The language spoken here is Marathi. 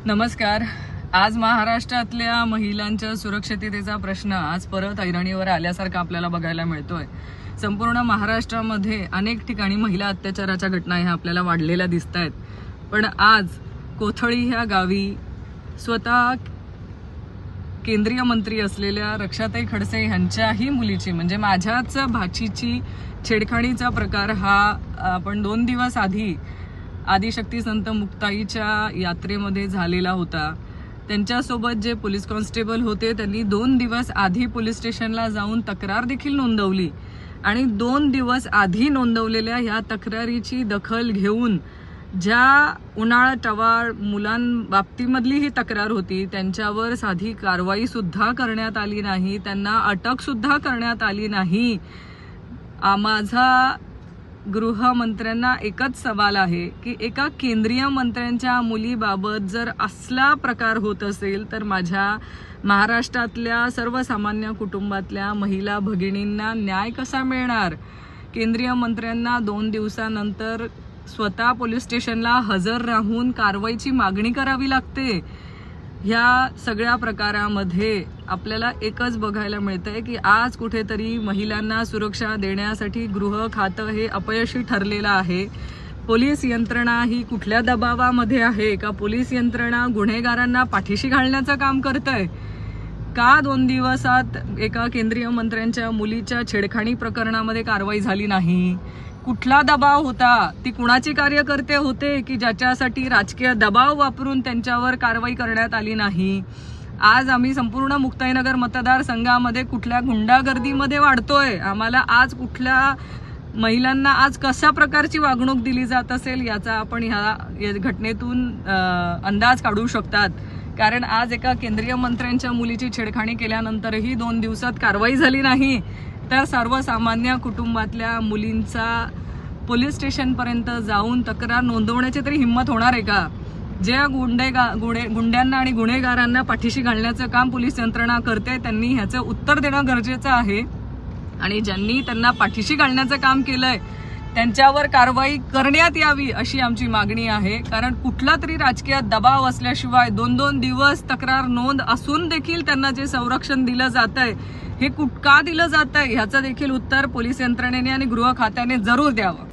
नमस्कार। आज महाराष्ट्रातल्या महिलांच्या सुरक्षिततेचा प्रश्न आज परत ऐरणीवर आल्यासारखा आपल्याला बघायला मिळतोय। संपूर्ण महाराष्ट्रामध्ये अनेक ठिकाणी महिला अत्याचाराच्या घटना ह्या आपल्याला वाढलेल्या दिसतायत। पण आज कोथळी ह्या गावी स्वतः केंद्रीय मंत्री असलेल्या रक्षाताई खडसे यांच्याही मुलीची म्हणजे माझ्याच भाचीची छेडखाणीचा प्रकार हा आपण 2 दिवस आधी आदिशक्ती संत मुक्ताईच्या यात्रेमध्ये झालेला होता। त्यांच्यासोबत जे पोलीस कॉन्स्टेबल होते त्यांनी 2 दिवस आधी पोलीस स्टेशनला जाऊन तक्रार देखील नोंदवली आणि 2 दिवस आधी नोंदवलेल्या ह्या तक्रारीची दखल घेऊन ज्या उन्हाळा टवाळ मुलांबाबतीमधली ही तक्रार होती त्यांच्यावर साधी कारवाई सुद्धा करण्यात आली नाही, त्यांना अटक सुद्धा करण्यात आली नाही। माझा गृहमंत्र्यांना एकच सवाल आहे की एका केंद्रीय मंत्र्यांच्या मुलीबाबत जर असला प्रकार होत असेल तर माझ्या महाराष्ट्रातल्या सर्वसामान्य कुटुंबातल्या महिला भगिनींना न्याय कसा मिळणार। केंद्रीय मंत्र्यांना 2 दिवसानंतर स्वतः पोलीस स्टेशनला हजर राहून कारवाईची मागणी करावी लागते। ह्या सगळ्या प्रकारामध्ये आपल्याला एकच बघायला मिळतंय की आज कुठेतरी महिलांना सुरक्षा देण्यासाठी गृह खातं हे अपयशी ठरलेलं आहे। पोलीस यंत्रणा ही कुठल्या दबावामध्ये आहे का पोलीस यंत्रणा गुन्हेगारांना पाठीशी घालण्याचं काम करतंय का 2 दिवसात एका केंद्रीय मंत्र्यांच्या मुलीच्या छेडखाणी प्रकरणामध्ये कारवाई झाली नाही। कुठला दबाव होता, ती कुणाची कार्यकर्ते होते की ज्याच्यासाठी राजकीय दबाव वापरून त्यांच्यावर कारवाई करण्यात आली नाही। आज आम्ही संपूर्ण मुक्ताईनगर मतदारसंघामध्ये कुठल्या गुंडागर्दीमध्ये वाढतोय, आम्हाला आज कुठल्या महिलांना आज कशा प्रकारची वागणूक दिली जात असेल याचा आपण ह्या घटनेतून अंदाज काढू शकतात। कारण आज एका केंद्रीय मंत्र्यांच्या मुलीची छेडखाणी केल्यानंतरही 2 दिवसात कारवाई झाली नाही तर सर्वसामान्य कुटुंबातल्या मुलींचा पोलीस स्टेशनपर्यंत जाऊन तक्रार नोंदवण्याची तरी हिंमत होणार आहे का। ज्या गुंड्यांना आणि गुन्हेगारांना पाठीशी घालण्याचं काम पोलीस यंत्रणा करते त्यांनी ह्याचं उत्तर देणं गरजेचं आहे आणि ज्यांनी त्यांना पाठीशी घालण्याचं काम केलंय त्यांच्यावर कारवाई करण्यात यावी अशी आमची मागणी आहे। कारण कुठला तरी राजकीय दबाव असल्याशिवाय 2-2 दिवस तक्रार नोंद असून देखील त्यांना जे संरक्षण दिलं जातंय हे का दिलं जातंय ह्याचं देखील उत्तर पोलीस यंत्रणेने आणि गृह खात्याने जरूर द्यावं।